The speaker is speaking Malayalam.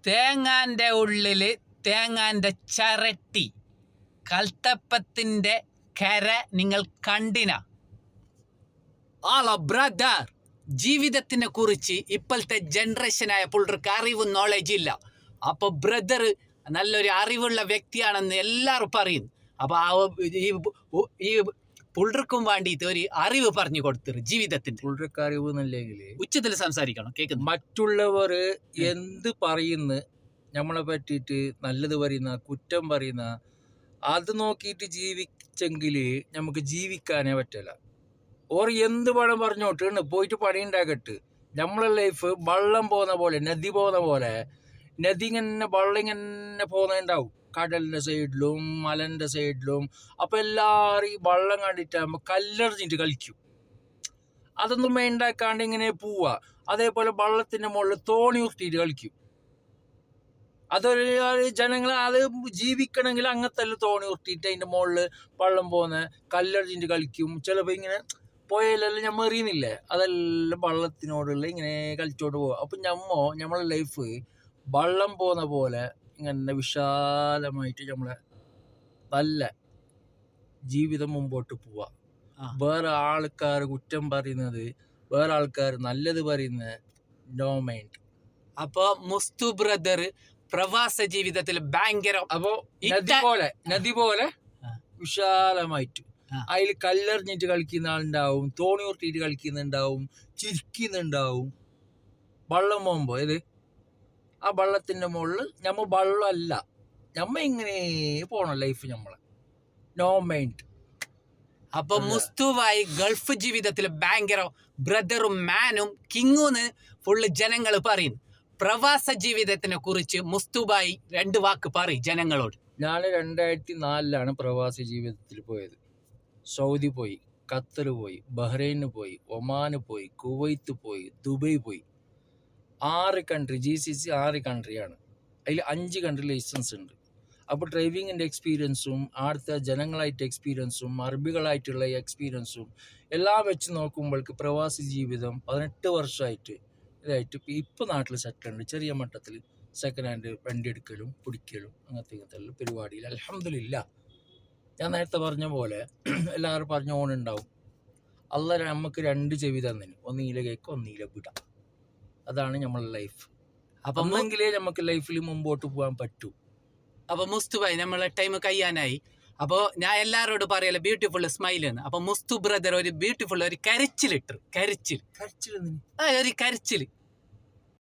തേങ്ങാൻ്റെ ഉള്ളില് തേങ്ങാൻ്റെ ചരട്ടി, കൽത്തപ്പത്തിൻ്റെ കര നിങ്ങൾ കണ്ടിന? ബ്രദർ, ജീവിതത്തിനെ കുറിച്ച് ഇപ്പോഴത്തെ ജനറേഷനായ പുള്ളർക്ക് അറിവും നോളജ് ഇല്ല. അപ്പോൾ ബ്രദർ നല്ലൊരു അറിവുള്ള വ്യക്തിയാണെന്ന് എല്ലാവരും പറയുന്നു. അപ്പോൾ ഈ പുള്ളർക്കും വേണ്ടിയിട്ട് ഒരു അറിവ് പറഞ്ഞു കൊടുത്തിரு ജീവിതത്തിന്റെ. പുള്ളർക്ക് അറിവ് എന്നല്ലെങ്കിൽ ഉച്ചത്തിൽ സംസാരിക്കണം, കേൾക്കുന്നു. മറ്റുള്ളവർ എന്ത് പറയുന്നു നമ്മളെ പറ്റിയിട്ട്, നല്ലത് പറയുന്ന കുറ്റം പറയുന്ന, അത് നോക്കിയിട്ട് ജീവിച്ചെങ്കിൽ നമുക്ക് ജീവിക്കാനേ പറ്റില്ല. ഓർ എന്ത് പണം പറഞ്ഞോട്ട് പോയിട്ട് പണി ഉണ്ടാക്കട്ട്. നമ്മളെ ലൈഫ് വെള്ളം പോകുന്ന പോലെ, നദി പോകുന്ന പോലെ, നദി ഇങ്ങനെ വെള്ളം ഇങ്ങനെ പോകുന്നുണ്ടാവും കടലിൻ്റെ സൈഡിലും മലൻ്റെ സൈഡിലും. അപ്പം എല്ലാവരും ഈ വെള്ളം കണ്ടിട്ടാകുമ്പോൾ കല്ലെറിഞ്ഞിട്ട് കളിക്കും. അതൊന്നും ഉണ്ടാക്കാണ്ട് ഇങ്ങനെ പോവുക. അതേപോലെ വെള്ളത്തിൻ്റെ മുകളിൽ തോണി ഉരുട്ടിയിട്ട് കളിക്കും. അതൊരു ജനങ്ങൾ അത് ജീവിക്കണമെങ്കിൽ അങ്ങനത്തെ തോണി ഉരുട്ടിയിട്ട് അതിൻ്റെ മുകളിൽ വെള്ളം പോകുന്ന കല്ലെറിഞ്ഞിട്ട് കളിക്കും. ചിലപ്പോൾ ഇങ്ങനെ പോയാലെല്ലാം നമ്മൾ എറിയുന്നില്ലേ, അതെല്ലാം വെള്ളത്തിനോടുള്ള ഇങ്ങനെ കളിച്ചോണ്ട് പോകും. അപ്പം നമ്മളെ ലൈഫ് വെള്ളം പോകുന്ന പോലെ ഇങ്ങനെ വിശാലമായിട്ട് നമ്മളെ നല്ല ജീവിതം മുമ്പോട്ട് പോവാ. വേറെ ആൾക്കാർ കുറ്റം പറയുന്നത്, വേറെ ആൾക്കാർ നല്ലത് പറയുന്നത് നോ മൈൻഡ്. അപ്പൊ മുസ്തു ബ്രദർ പ്രവാസ ജീവിതത്തിൽ ഭയങ്കര, അപ്പോ നദി പോലെ വിശാലമായിട്ട് അതിൽ കല്ലെറിഞ്ഞിട്ട് കളിക്കുന്ന ആളുണ്ടാവും, തോണി ഉരുട്ടിയിട്ട് കളിക്കുന്നുണ്ടാവും, ചിരിക്കുന്നുണ്ടാവും. വെള്ളം പോകുമ്പോ ആ വെള്ളത്തിന്റെ മുകളിൽ നമ്മ വെള്ളമല്ല, നമ്മ ഇങ്ങനെ പോണം ലൈഫ് നമ്മളെ നോ മൈൻഡ്. അപ്പൊ മുസ്തുവായി ഗൾഫ് ജീവിതത്തിൽ ഭയങ്കര ബ്രദറും മാനും കിങ്ങൂന്ന് ഫുള്ള് ജനങ്ങൾ പറയുന്നു. പ്രവാസ ജീവിതത്തിനെ കുറിച്ച് മുസ്തുബായി 2 വാക്ക് പറയും ജനങ്ങളോട്. ഞാൻ 2004 പ്രവാസി ജീവിതത്തിൽ പോയത്. സൗദി പോയി, ഖത്തർ പോയി, ബഹ്റൈന് പോയി, ഒമാന് പോയി, കുവൈത്ത് പോയി, ദുബൈ പോയി. 6 കൺട്രി, GCC 6 കൺട്രിയാണ്. അതിൽ 5 കൺട്രി ലൈസൻസ് ഉണ്ട്. അപ്പോൾ ഡ്രൈവിങ്ങിൻ്റെ എക്സ്പീരിയൻസും അവിടുത്തെ ജനങ്ങളായിട്ട് എക്സ്പീരിയൻസും അറബികളായിട്ടുള്ള എക്സ്പീരിയൻസും എല്ലാം വെച്ച് നോക്കുമ്പോൾക്ക് പ്രവാസി ജീവിതം 18 വർഷമായിട്ട് ഇതായിട്ട് ഇപ്പോൾ നാട്ടിൽ സെറ്റിലുണ്ട്. ചെറിയ മട്ടത്തിൽ സെക്കൻഡ് ഹാൻഡ് വണ്ടി എടുക്കലും പിടിക്കലും അങ്ങനത്തെ പരിപാടിയിൽ അൽഹംദുലില്ലാ. ഞാൻ നേരത്തെ പറഞ്ഞ പോലെ എല്ലാവരും പറഞ്ഞ ഓണുണ്ടാവും. അള്ളാഹ് നമുക്ക് 2 ചെവി തന്നിന്, ഒന്നീല കേൾക്കും ഒന്നീല വിടാം. അതാണ് നമ്മളെ ലൈഫ്. അപ്പം ഒന്നെങ്കിലേ നമുക്ക് ലൈഫിൽ മുമ്പോട്ട് പോകാൻ പറ്റൂ. അപ്പൊ മുസ്തുബായി നമ്മളെ ടൈം കഴിയാനായി. അപ്പോൾ ഞാൻ എല്ലാവരോടും പറയല ബ്യൂട്ടിഫുൾ സ്മൈൽ എന്ന്. അപ്പൊ മുസ്തു ബ്രദർ ഒരു ബ്യൂട്ടിഫുൾ ഒരു കരച്ചിലിട്ടു. ഒരു കരച്ചിൽ